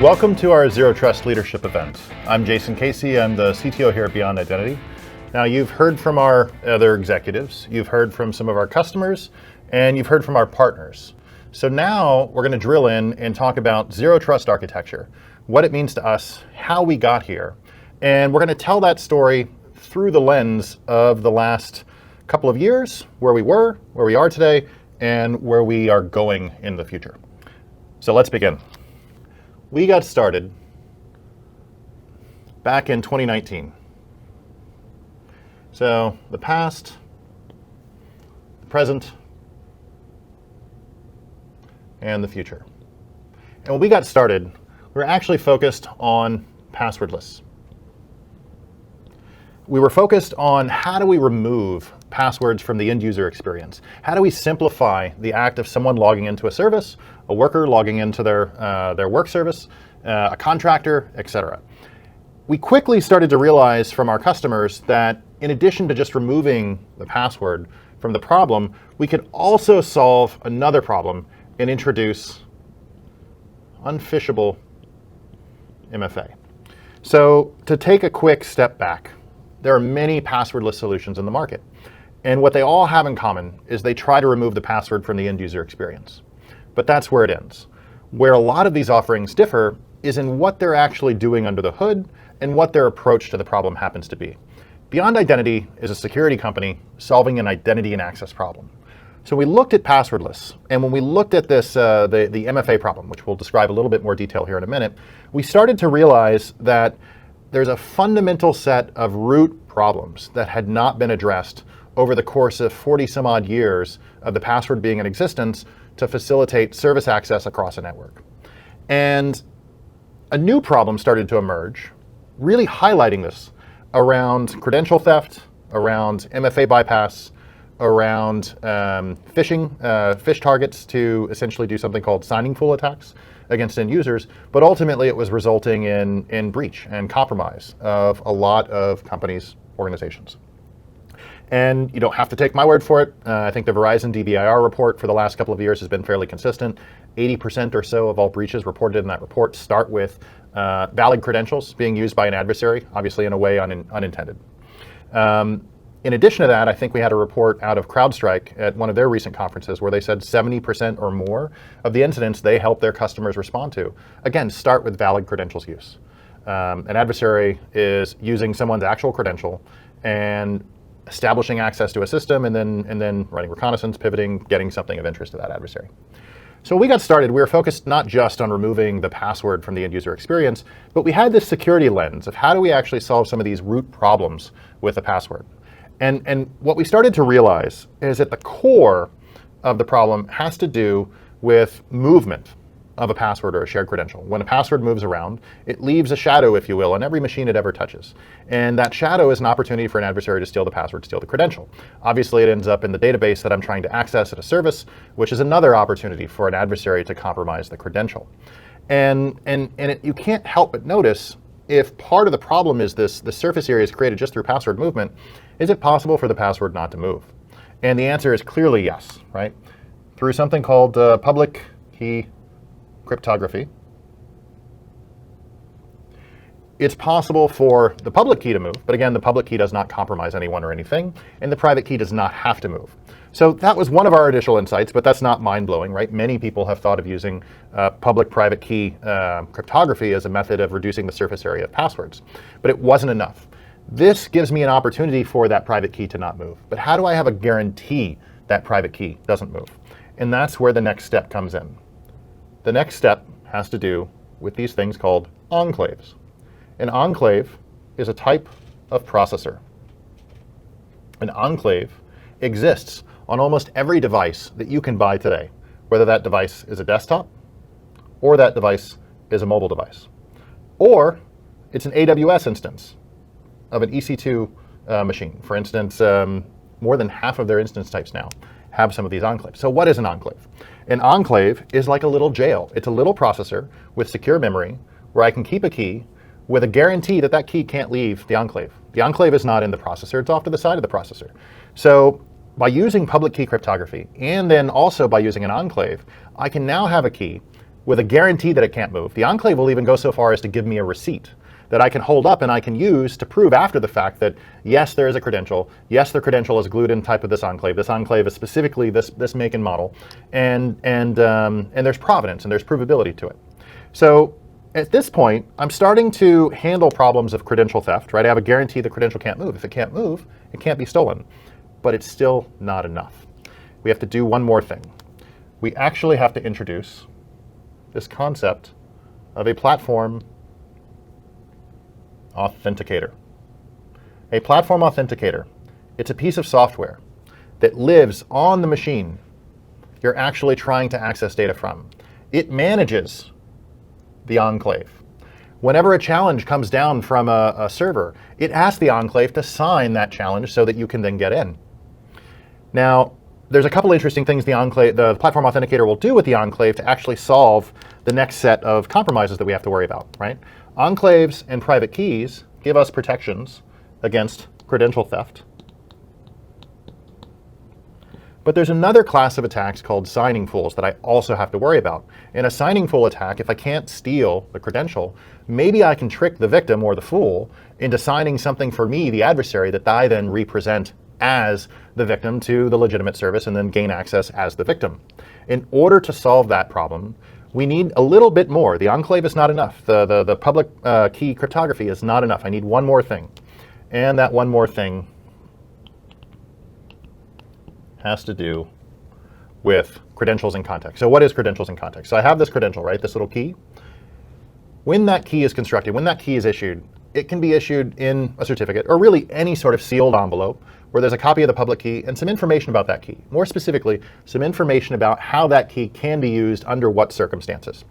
Welcome to our Zero Trust Leadership event. I'm Jason Casey. I'm the CTO here at Beyond Identity. Now, you've heard from our other executives, you've heard from some of our customers, and you've heard from our partners. So now we're going to drill in and talk about Zero Trust architecture, what it means to us, how we got here, and we're going to tell that story through the lens of the last couple of years, where we were, where we are today, and where we are going in the future. So let's begin. We got started back in 2019. So the past, the present, and the future. And when we got started, we were actually focused on passwordless. We were focused on how do we remove passwords from the end user experience? How do we simplify the act of someone logging into a service, a worker logging into their work service, a contractor, etc. We quickly started to realize from our customers that in addition to just removing the password from the problem, we could also solve another problem and introduce unphishable MFA. So to take a quick step back, there are many passwordless solutions in the market. And what they all have in common is they try to remove the password from the end user experience. But that's where it ends. Where a lot of these offerings differ is in what they're actually doing under the hood and what their approach to the problem happens to be. Beyond Identity is a security company solving an identity and access problem. So we looked at passwordless, and when we looked at this, the MFA problem, which we'll describe a little bit more detail here in a minute, we started to realize that there's a fundamental set of root problems that had not been addressed over the course of 40 some odd years of the password being in existence to facilitate service access across a network. And a new problem started to emerge, really highlighting this around credential theft, around MFA bypass, around phish targets to essentially do something called signing fool attacks against end users, but ultimately it was resulting in breach and compromise of a lot of companies, organizations. And you don't have to take my word for it. I think the Verizon DBIR report for the last couple of years has been fairly consistent. 80% or so of all breaches reported in that report start with valid credentials being used by an adversary, obviously in a way unintended. In addition to that, I think we had a report out of CrowdStrike at one of their recent conferences where they said 70% or more of the incidents they help their customers respond to, again, start with valid credentials use. An adversary is using someone's actual credential and establishing access to a system and then running reconnaissance, pivoting, getting something of interest to that adversary. So when we got started, we were focused not just on removing the password from the end user experience, but we had this security lens of how do we actually solve some of these root problems with the password. And what we started to realize is that the core of the problem has to do with movement of a password or a shared credential. When a password moves around, it leaves a shadow, if you will, on every machine it ever touches. And that shadow is an opportunity for an adversary to steal the password, steal the credential. Obviously, it ends up in the database that I'm trying to access at a service, which is another opportunity for an adversary to compromise the credential. And you can't help but notice, if part of the problem is the surface area is created just through password movement, is it possible for the password not to move? And the answer is clearly yes, right? Through something called public key cryptography, it's possible for the public key to move, but again, the public key does not compromise anyone or anything, and the private key does not have to move. So that was one of our initial insights, but that's not mind-blowing, right? Many people have thought of using public-private key cryptography as a method of reducing the surface area of passwords, but it wasn't enough. This gives me an opportunity for that private key to not move, but how do I have a guarantee that private key doesn't move? And that's where the next step comes in. The next step has to do with these things called enclaves. An enclave is a type of processor. An enclave exists on almost every device that you can buy today, whether that device is a desktop or that device is a mobile device. Or it's an AWS instance of an EC2 machine. For instance, more than half of their instance types now have some of these enclaves. So what is an enclave? An enclave is like a little jail. It's a little processor with secure memory where I can keep a key with a guarantee that that key can't leave the enclave. The enclave is not in the processor, it's off to the side of the processor. So by using public key cryptography and then also by using an enclave, I can now have a key with a guarantee that it can't move. The enclave will even go so far as to give me a receipt that I can hold up and I can use to prove after the fact that, yes, there is a credential. Yes, the credential is glued in type of this enclave. This enclave is specifically this make and model. And there's provenance and there's provability to it. So at this point, I'm starting to handle problems of credential theft, right? I have a guarantee the credential can't move. If it can't move, it can't be stolen. But it's still not enough. We have to do one more thing. We actually have to introduce this concept of a platform authenticator. A platform authenticator, it's a piece of software that lives on the machine you're actually trying to access data from. It manages the enclave. Whenever a challenge comes down from a server, it asks the enclave to sign that challenge so that you can then get in. Now, there's a couple interesting things the platform authenticator will do with the enclave to actually solve the next set of compromises that we have to worry about, right? Enclaves and private keys give us protections against credential theft. But there's another class of attacks called signing fools that I also have to worry about. In a signing fool attack, if I can't steal the credential, maybe I can trick the victim or the fool into signing something for me, the adversary, that I then represent as the victim to the legitimate service and then gain access as the victim. In order to solve that problem, we need a little bit more. The enclave is not enough. The public key cryptography is not enough. I need one more thing. And that one more thing has to do with credentials in context. So what is credentials in context? So I have this credential, right? This little key. When that key is constructed, when that key is issued, it can be issued in a certificate or really any sort of sealed envelope where there's a copy of the public key and some information about that key. More specifically, some information about how that key can be used under what circumstances.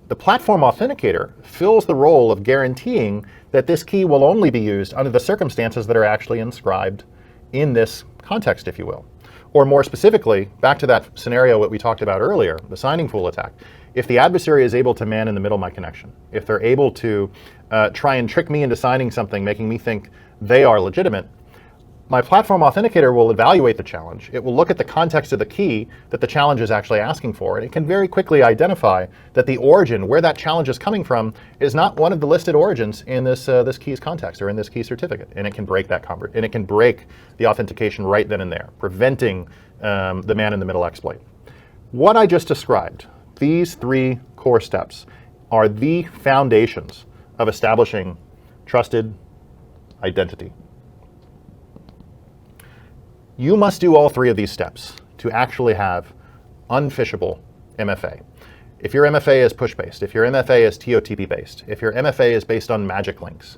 The platform authenticator fills the role of guaranteeing that this key will only be used under the circumstances that are actually inscribed in this context, if you will. Or more specifically, back to that scenario that we talked about earlier, the signing fool attack. If the adversary is able to man in the middle my connection, if they're able to try and trick me into signing something, making me think they are legitimate, my platform authenticator will evaluate the challenge. It will look at the context of the key that the challenge is actually asking for, and it can very quickly identify that the origin, where that challenge is coming from, is not one of the listed origins in this key's context or in this key certificate, and it can break that and it can break the authentication right then and there, preventing the man-in-the-middle exploit. What I just described, these three core steps, are the foundations of establishing trusted identity. You must do all three of these steps to actually have unphishable MFA. If your MFA is push-based, if your MFA is TOTP-based, if your MFA is based on magic links,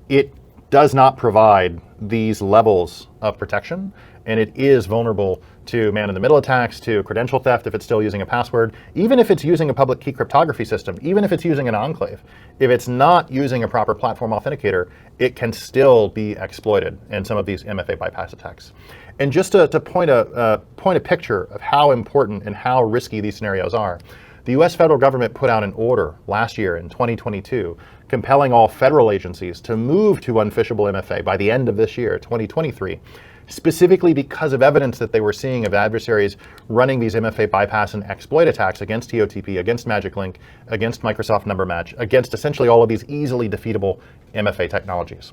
it does not provide these levels of protection, and it is vulnerable to man-in-the-middle attacks, to credential theft if it's still using a password, even if it's using a public key cryptography system, even if it's using an enclave. If it's not using a proper platform authenticator, it can still be exploited in some of these MFA bypass attacks. And just to point a picture of how important and how risky these scenarios are, the US federal government put out an order last year in 2022 compelling all federal agencies to move to unphishable MFA by the end of this year, 2023, specifically because of evidence that they were seeing of adversaries running these MFA bypass and exploit attacks against TOTP, against Magic Link, against Microsoft Number Match, against essentially all of these easily defeatable MFA technologies.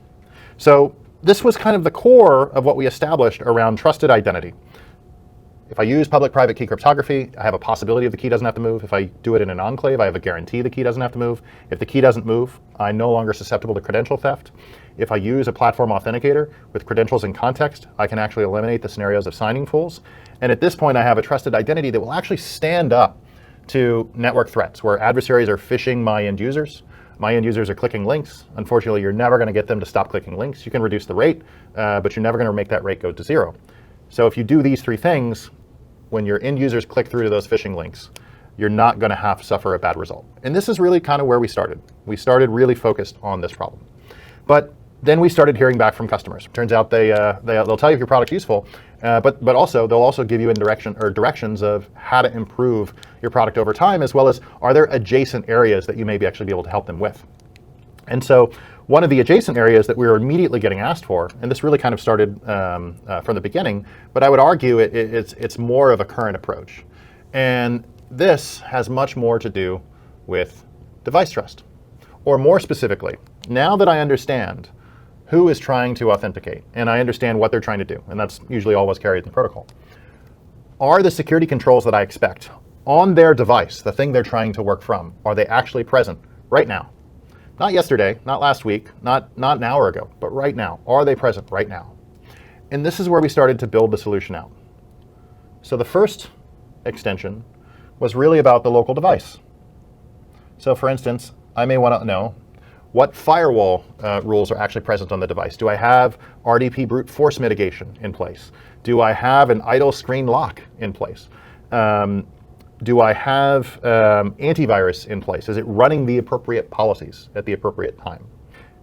So this was kind of the core of what we established around trusted identity. If I use public-private key cryptography, I have a possibility of the key doesn't have to move. If I do it in an enclave, I have a guarantee the key doesn't have to move. If the key doesn't move, I'm no longer susceptible to credential theft. If I use a platform authenticator with credentials in context, I can actually eliminate the scenarios of signing fools. And at this point, I have a trusted identity that will actually stand up to network threats where adversaries are phishing my end users. My end users are clicking links. Unfortunately, you're never going to get them to stop clicking links. You can reduce the rate, but you're never going to make that rate go to zero. So if you do these three things, when your end users click through to those phishing links, you're not going to have to suffer a bad result. And this is really kind of where we started. We started really focused on this problem. But then we started hearing back from customers. Turns out they'll tell you if your product's useful, but also they'll also give you directions of how to improve your product over time, as well as are there adjacent areas that you may actually be able to help them with. And so one of the adjacent areas that we were immediately getting asked for, and this really kind of started from the beginning, but I would argue it's more of a current approach. And this has much more to do with device trust. Or more specifically, now that I understand who is trying to authenticate and I understand what they're trying to do, and that's usually all what's carried in the protocol, are the security controls that I expect on their device, the thing they're trying to work from, are they actually present right now? Not yesterday, not last week, not an hour ago, but right now. Are they present right now? And this is where we started to build the solution out. So the first extension was really about the local device. So for instance, I may want to know what firewall rules are actually present on the device. Do I have RDP brute force mitigation in place? Do I have an idle screen lock in place? Do I have antivirus in place? Is it running the appropriate policies at the appropriate time?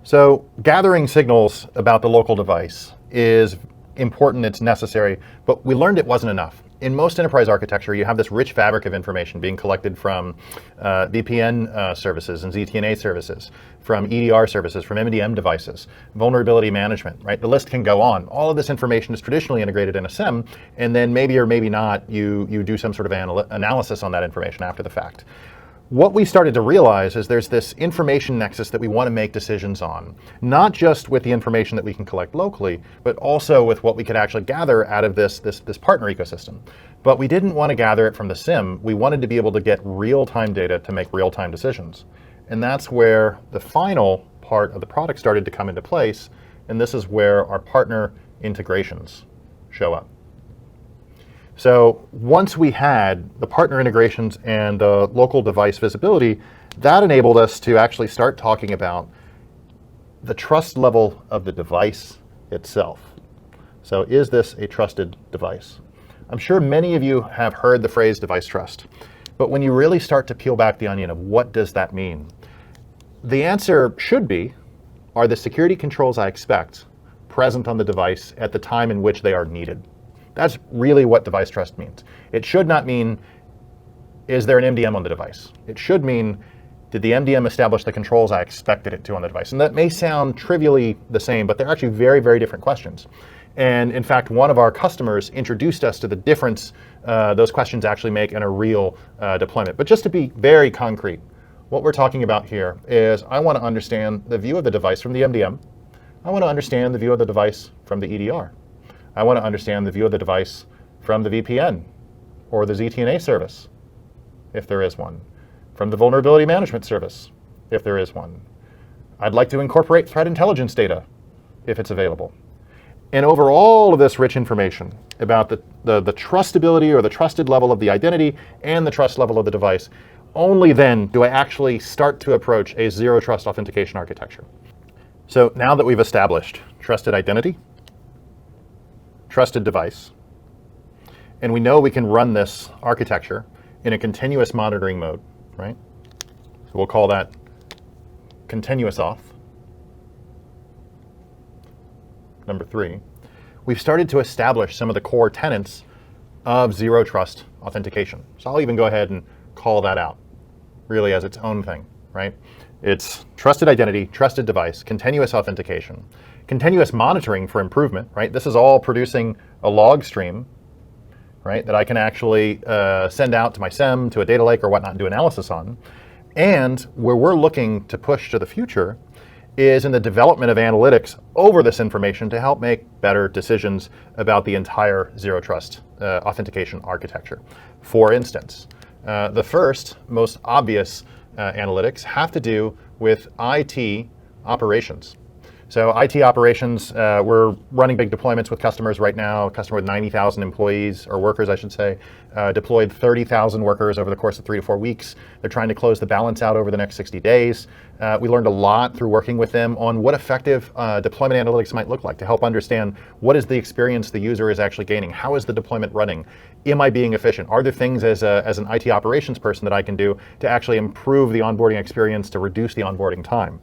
So gathering signals about the local device is important, it's necessary, but we learned it wasn't enough. In most enterprise architecture, you have this rich fabric of information being collected from VPN services and ZTNA services, from EDR services, from MDM devices, vulnerability management, right? The list can go on. All of this information is traditionally integrated in a SIEM, and then maybe or maybe not, you do some sort of analysis on that information after the fact. What we started to realize is there's this information nexus that we want to make decisions on, not just with the information that we can collect locally, but also with what we could actually gather out of this partner ecosystem. But we didn't want to gather it from the SIEM. We wanted to be able to get real-time data to make real-time decisions. And that's where the final part of the product started to come into place. And this is where our partner integrations show up. So once we had the partner integrations and the local device visibility, that enabled us to actually start talking about the trust level of the device itself. So is this a trusted device? I'm sure many of you have heard the phrase device trust, but when you really start to peel back the onion of what does that mean, the answer should be, are the security controls I expect present on the device at the time in which they are needed? That's really what device trust means. It should not mean, is there an MDM on the device? It should mean, did the MDM establish the controls I expected it to on the device? And that may sound trivially the same, but they're actually very, very different questions. And in fact, one of our customers introduced us to the difference those questions actually make in a real deployment. But just to be very concrete, what we're talking about here is I want to understand the view of the device from the MDM. I want to understand the view of the device from the EDR. I want to understand the view of the device from the VPN or the ZTNA service, if there is one, from the vulnerability management service, if there is one. I'd like to incorporate threat intelligence data, if it's available. And over all of this rich information about the trustability or the trusted level of the identity and the trust level of the device, only then do I actually start to approach a zero trust authentication architecture. So now that we've established trusted identity, trusted device, and we know we can run this architecture in a continuous monitoring mode, right? So we'll call that continuous auth. Number 3, we've started to establish some of the core tenets of zero trust authentication. So I'll even go ahead and call that out really as its own thing, right? It's trusted identity, trusted device, continuous authentication, continuous monitoring for improvement, right? This is all producing a log stream, right, that I can actually send out to my SIEM, to a data lake or whatnot, and do analysis on. And where we're looking to push to the future is in the development of analytics over this information to help make better decisions about the entire zero trust authentication architecture. For instance, the first, most obvious analytics have to do with IT operations. So IT operations, we're running big deployments with customers right now, a customer with 90,000 employees, or workers I should say, deployed 30,000 workers over the course of 3 to 4 weeks. They're trying to close the balance out over the next 60 days. We learned a lot through working with them on what effective deployment analytics might look like to help understand what is the experience the user is actually gaining, how is the deployment running, am I being efficient, are there things as an IT operations person that I can do to actually improve the onboarding experience, to reduce the onboarding time.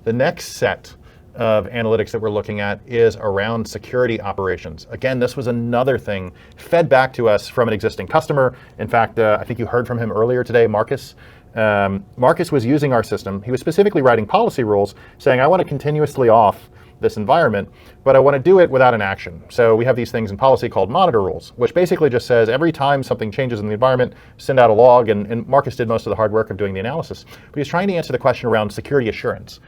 The next set of analytics that we're looking at is around security operations. Again, this was another thing fed back to us from an existing customer. In fact, I think you heard from him earlier today, Marcus. Marcus was using our system. He was specifically writing policy rules saying, I want to continuously auth this environment, but I want to do it without an action. So we have these things in policy called monitor rules, which basically just says every time something changes in the environment, send out a log, and Marcus did most of the hard work of doing the analysis. But he's trying to answer the question around security assurance.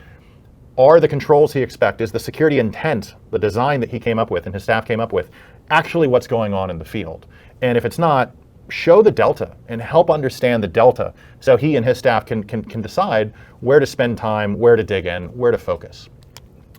Are the controls he expects, is the security intent, the design that he came up with and his staff came up with, actually what's going on in the field? And if it's not, show the delta and help understand the delta so he and his staff can decide where to spend time, where to dig in, where to focus.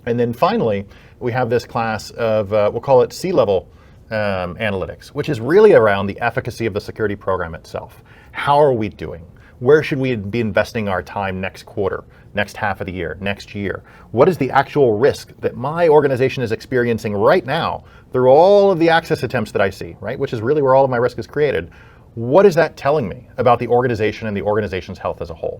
And then finally, we have this class of, we'll call it C-level analytics, which is really around the efficacy of the security program itself. How are we doing? Where should we be investing our time next quarter, next half of the year, next year? What is the actual risk that my organization is experiencing right now through all of the access attempts that I see, right? Which is really where all of my risk is created. What is that telling me about the organization and the organization's health as a whole?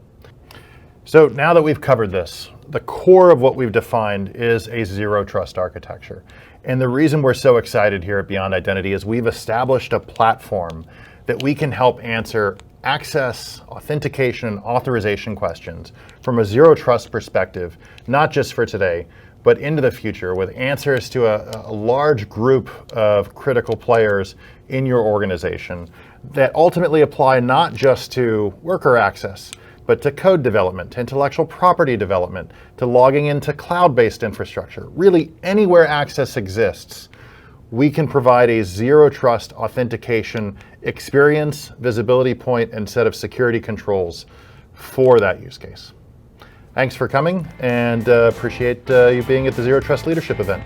So now that we've covered this, the core of what we've defined is a zero trust architecture. And the reason we're so excited here at Beyond Identity is we've established a platform that we can help answer access, authentication, and authorization questions from a zero trust perspective, not just for today, but into the future with answers to a large group of critical players in your organization that ultimately apply not just to worker access, but to code development, to intellectual property development, to logging into cloud-based infrastructure. Really, anywhere access exists, we can provide a zero trust authentication experience, visibility point, and set of security controls for that use case. Thanks for coming, and appreciate you being at the Zero Trust Leadership event.